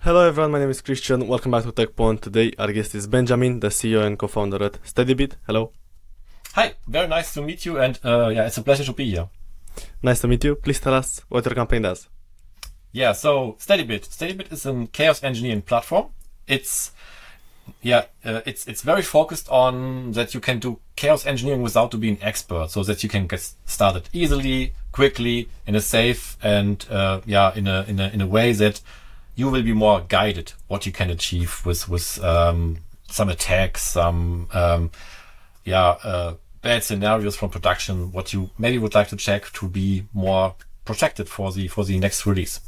Hello everyone, my name is Christian. Welcome back to Tekpon. Today our guest is Benjamin, the CEO and co-founder at Steadybit. Hello. Hi, very nice to meet you, and it's a pleasure to be here. Nice to meet you. Please tell us what your company does. Yeah, so Steadybit is a chaos engineering platform. It's very focused on that you can do chaos engineering without to be an expert, so that you can get started easily, quickly, in a safe and in a way that you will be more guided what you can achieve with some attacks, some bad scenarios from production, what you maybe would like to check to be more protected for the next release.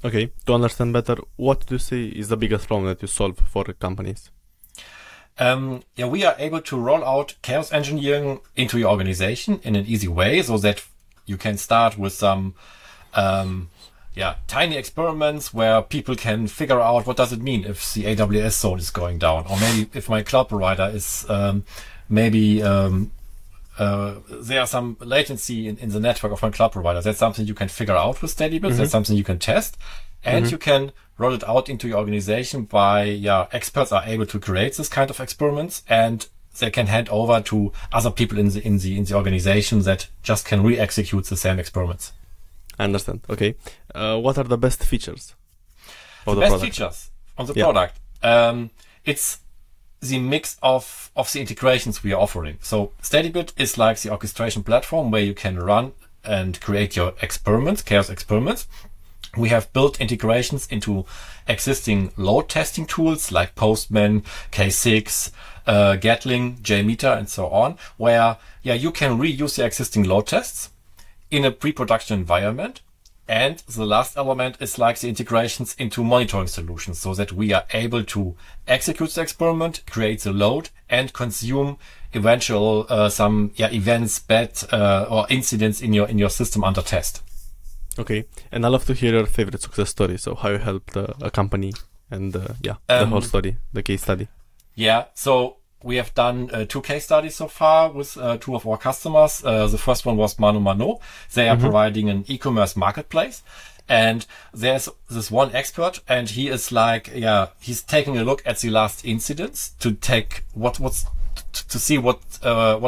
Okay, to understand better, what do you say is the biggest problem that you solve for companies? We are able to roll out chaos engineering into your organization in an easy way, so that you can start with some tiny experiments where people can figure out what does it mean if the AWS zone is going down, or maybe if my cloud provider is there's some latency in the network of my cloud provider. That's something you can figure out with Steadybit. That's something you can test, and you can roll it out into your organization by experts are able to create this kind of experiments, and they can hand over to other people in the organization that just can re-execute the same experiments. I understand. Okay. What are the best features of the product? Features on the product. It's the mix of the integrations we are offering. So Steadybit is like the orchestration platform where you can run and create your experiments, chaos experiments. We have built integrations into existing load testing tools like Postman, K6, Gatling, JMeter, and so on, where you can reuse the existing load tests in a pre-production environment. And the last element is like the integrations into monitoring solutions, so that we are able to execute the experiment, create the load, and consume eventual events, bad or incidents in your system under test. Okay, and I love to hear your favorite success story. So how you helped a company and the whole story, the case study. Yeah, so we have done 2 case studies so far with 2 of our customers. The first one was Mano Mano. They are providing an e-commerce marketplace. And there's this one expert, and he is like, he's taking a look at the last incidents to take to see what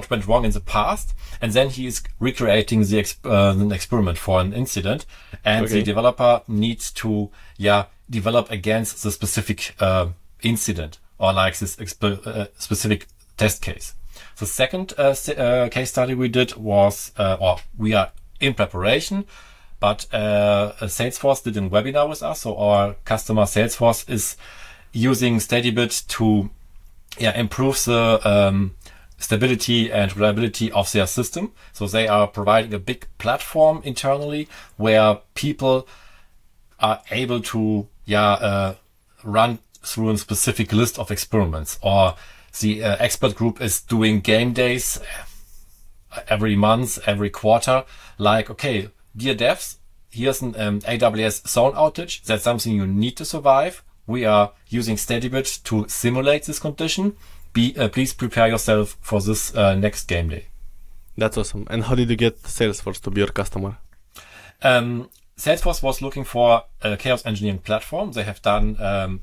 went wrong in the past. And then he is recreating an experiment for an incident. And the developer needs to, develop against the specific, incident, or like this specific test case. The second case study we did was, we are in preparation, but Salesforce did a webinar with us. So our customer Salesforce is using Steadybit to improve the stability and reliability of their system. So they are providing a big platform internally where people are able to run through a specific list of experiments, or the expert group is doing game days every month, every quarter. Like, okay, dear devs, here's an AWS zone outage. That's something you need to survive. We are using Steadybit to simulate this condition. Please prepare yourself for this next game day. That's awesome. And how did you get Salesforce to be your customer? Salesforce was looking for a chaos engineering platform. They have done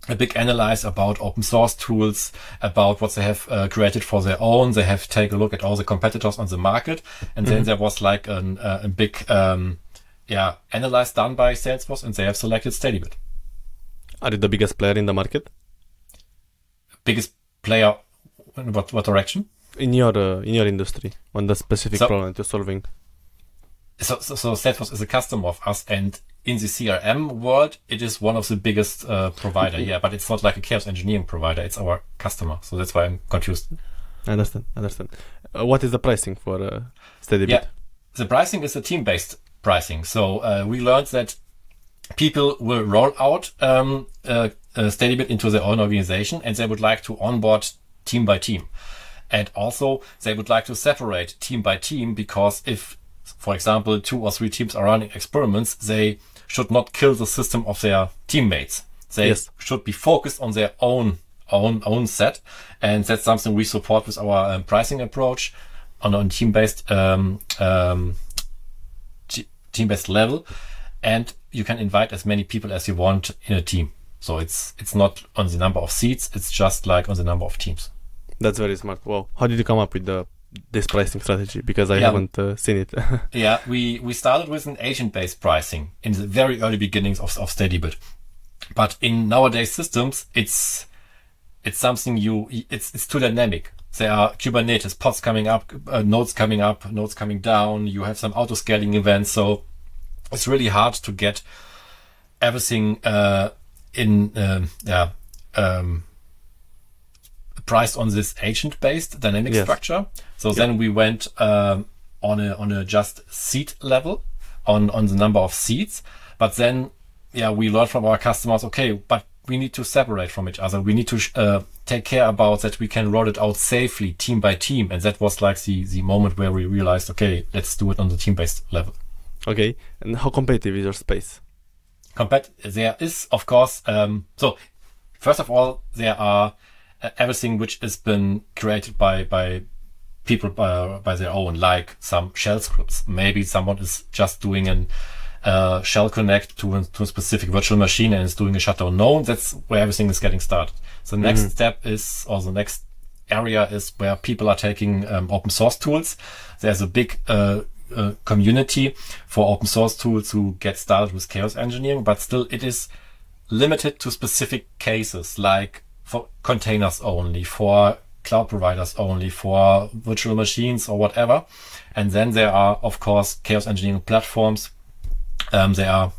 a big analysis about open source tools, about what they have created for their own. They have taken a look at all the competitors on the market. And then there was like a big analysis done by Salesforce, and they have selected Steadybit. Are you the biggest player in the market? Biggest player in what direction? In your industry, on the specific problem that you're solving. So Salesforce is a customer of us, and in the CRM world, it is one of the biggest provider. But it's not like a chaos engineering provider. It's our customer. So that's why I'm confused. I understand. What is the pricing for Steadybit? The pricing is a team-based pricing. So we learned that people will roll out Steadybit into their own organization, and they would like to onboard team by team. And also they would like to separate team by team, because if, for example, 2 or 3 teams are running experiments, they should not kill the system of their teammates. They should be focused on their own set. And that's something we support with our pricing approach on a team-based level. And you can invite as many people as you want in a team. So it's not on the number of seats, it's just like on the number of teams. That's very smart. Wow. How did you come up with this pricing strategy? Because I haven't seen it. Yeah, we started with an agent-based pricing in the very early beginnings of Steadybit. But in nowadays systems, it's something it's too dynamic. There are Kubernetes pods coming up, nodes coming up, nodes coming down. You have some auto-scaling events. So it's really hard to get everything priced on this agent-based dynamic structure. So then we went on a just seat level on the number of seats. But then we learned from our customers, okay, but we need to separate from each other. We need to take care about that we can roll it out safely, team by team. And that was like the moment where we realized, okay, let's do it on the team-based level. Okay. And how competitive is your space? There is, of course, so first of all, there are everything which has been created by people by their own, like some shell scripts. Maybe someone is just doing an shell connect to a specific virtual machine and is doing a shutdown node. That's where everything is getting started. The next step is, or the next area is where people are taking open source tools. There's a big community for open source tools to get started with chaos engineering, but still it is limited to specific cases, like for containers only, for cloud providers only, for virtual machines or whatever. And then there are, of course, chaos engineering platforms. There are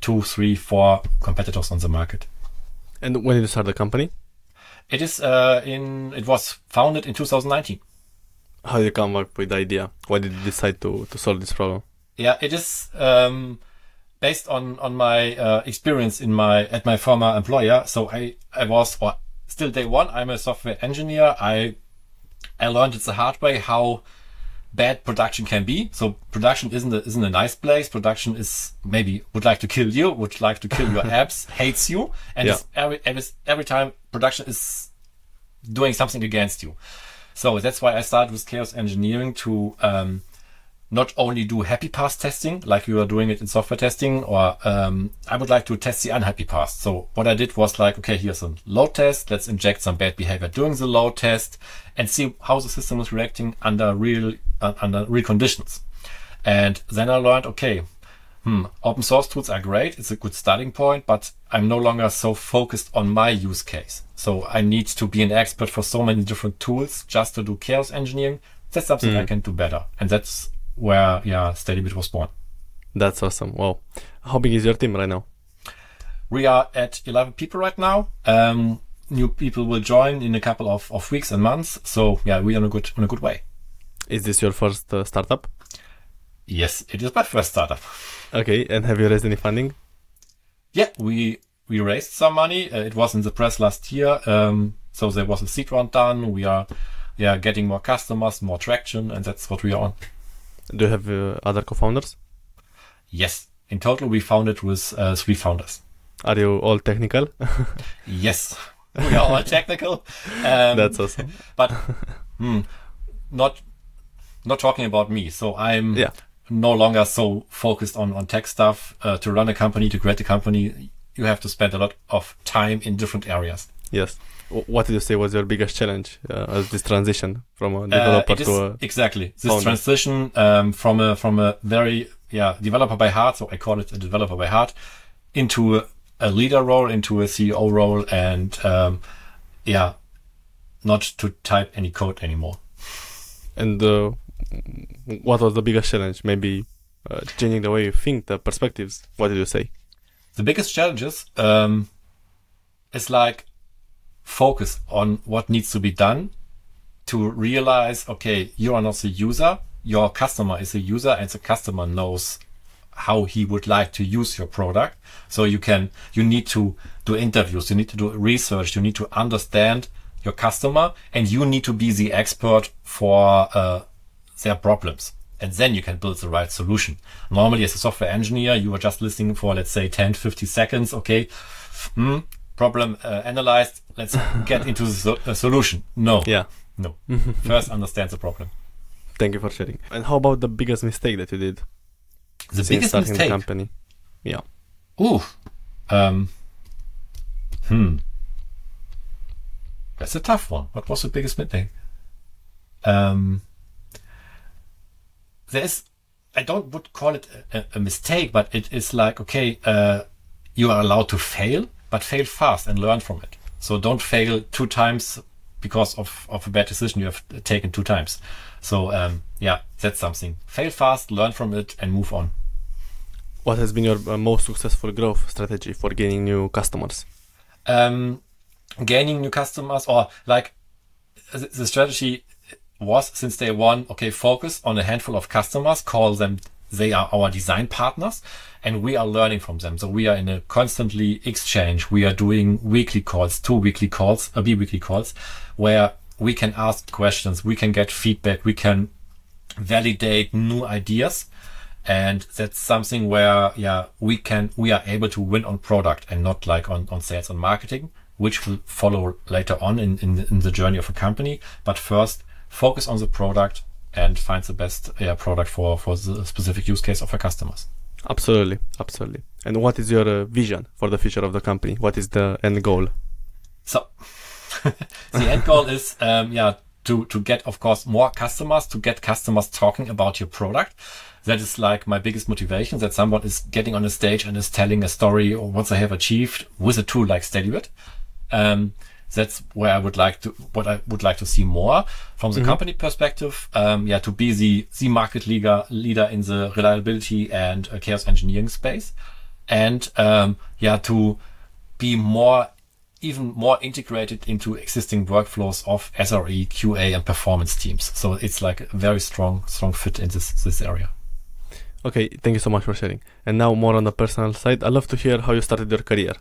2, 3, 4 competitors on the market. And when did you start the company? It was founded in 2019. How did you come up with the idea? Why did you decide to solve this problem? Yeah, it is based on my experience at my former employer. So I was, or still day one, I'm a software engineer. I learned it the hard way how bad production can be. So production isn't a nice place. Production is maybe would like to kill you, would like to kill your apps, hates you, and every time production is doing something against you. So that's why I started with chaos engineering to not only do happy path testing like you are doing it in software testing, or I would like to test the unhappy path. So what I did was like, okay, here's a load test. Let's inject some bad behavior during the load test and see how the system is reacting under real conditions. And then I learned, okay, open source tools are great. It's a good starting point, but I'm no longer so focused on my use case. So I need to be an expert for so many different tools just to do chaos engineering. That's something I can do better. And that's where, Steadybit was born. That's awesome. Wow. How big is your team right now? We are at 11 people right now. New people will join in a couple of weeks and months. So we are on a good way. Is this your first startup? Yes, it is my first startup. Okay. And have you raised any funding? Yeah, we raised some money. It was in the press last year. So there was a seed round done. We are getting more customers, more traction, and that's what we are on. Do you have other co-founders? Yes. In total, we founded with 3 founders. Are you all technical? Yes. We are all technical. That's awesome. But not talking about me. So I'm no longer so focused on tech stuff. To run a company, to create a company, you have to spend a lot of time in different areas. Yes. What did you say was your biggest challenge as this transition from a developer to a exactly this founder? Transition from a very developer by heart, so I call it a developer by heart, into a leader role, into a CEO role, and not to type any code anymore. And what was the biggest challenge? Maybe changing the way you think, the perspectives. What did you say? The biggest challenges is like focus on what needs to be done, to realize, okay, you are not the user, your customer is a user, and the customer knows how he would like to use your product. So you need to do interviews, you need to do research, you need to understand your customer, and you need to be the expert for their problems. And then you can build the right solution. Normally, as a software engineer, you are just listening for, let's say, 10, 50 seconds. Okay, problem analyzed. Let's get into the solution. No. First, understand the problem. Thank you for sharing. And how about the biggest mistake that you did? The biggest mistake? The company. Yeah. That's a tough one. What was the biggest mistake? I would call it a mistake, but it is like, okay, you are allowed to fail, but fail fast and learn from it. So don't fail 2 times because of a bad decision you have taken 2 times. So that's something. Fail fast, learn from it, and move on. What has been your most successful growth strategy for gaining new customers? Gaining new customers, or like the strategy was since day one, okay, focus on a handful of customers, call them, they are our design partners, and we are learning from them. So we are in a constantly exchange. We are doing weekly calls, bi-weekly calls, where we can ask questions, we can get feedback, we can validate new ideas. And that's something where, we are able to win on product and not like on sales and marketing, which will follow later on in the journey of a company. But first, focus on the product and find the best product for the specific use case of our customers. Absolutely. And what is your vision for the future of the company? What is the end goal? So the end goal is, to get, of course, more customers, to get customers talking about your product. That is like my biggest motivation, that someone is getting on a stage and is telling a story or what they have achieved with a tool like Steadybit. That's where I would like to see more from the company perspective. To be the market leader in the reliability and chaos engineering space, and to be even more integrated into existing workflows of SRE, QA, and performance teams. So it's like a very strong fit in this area. Okay, thank you so much for sharing. And now more on the personal side, I'd love to hear how you started your career.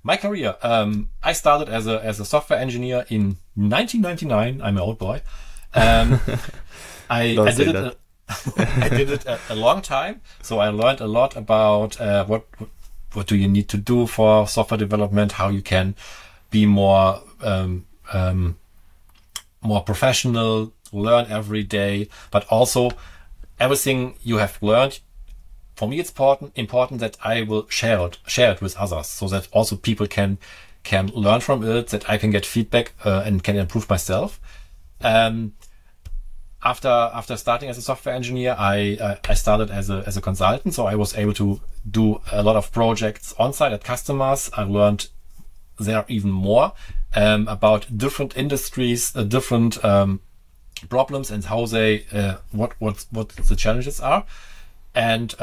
My career, I started as a software engineer in 1999. I'm an old boy. I did it a long time. So I learned a lot about what do you need to do for software development, how you can be more professional, learn every day, but also everything you have learned. For me, it's important that I will share it with others, so that also people can learn from it, that I can get feedback and can improve myself. After starting as a software engineer, I started as a consultant, so I was able to do a lot of projects on site at customers. I learned there even more about different industries, different problems, and how they what the challenges are. And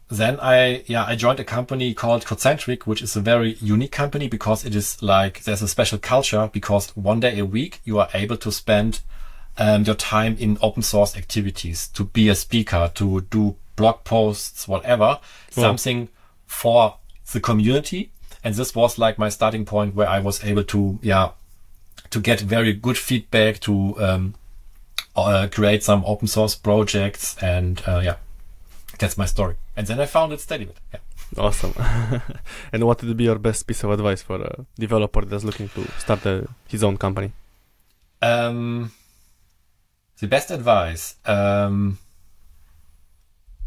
then I joined a company called Concentric, which is a very unique company because it is like there's a special culture, because 1 day a week you are able to spend your time in open source activities, to be a speaker, to do blog posts, whatever, something for the community. And this was like my starting point, where I was able to get very good feedback, to create some open source projects, and that's my story. And then I founded Steadybit. Yeah. Awesome. And what would be your best piece of advice for a developer that's looking to start his own company? The best advice,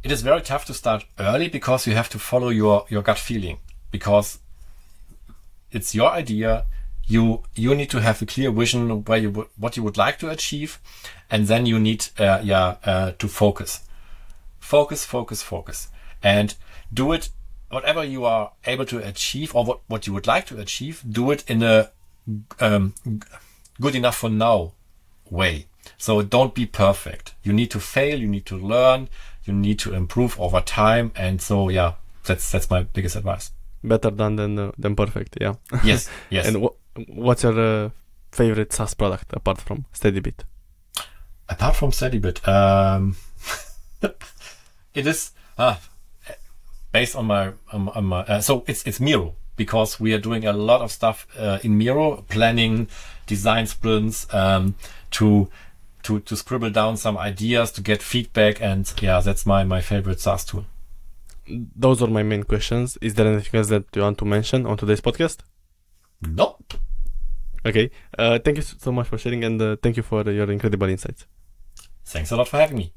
it is very tough to start early, because you have to follow your gut feeling, because it's your idea. You need to have a clear vision what you would like to achieve, and then you need to focus, and do it. Whatever you are able to achieve, or what you would like to achieve, do it in a good enough for now way. So don't be perfect. You need to fail. You need to learn. You need to improve over time. And so that's my biggest advice. Better done than perfect. Yeah. Yes. And what's your favorite SaaS product apart from Steadybit? Apart from Steadybit, it is based on my so it's Miro, because we are doing a lot of stuff in Miro, planning design sprints, to scribble down some ideas, to get feedback, and that's my favorite SaaS tool. Those are my main questions. Is there anything else that you want to mention on today's podcast? No. Okay. Thank you so much for sharing, and thank you for your incredible insights. Thanks a lot for having me.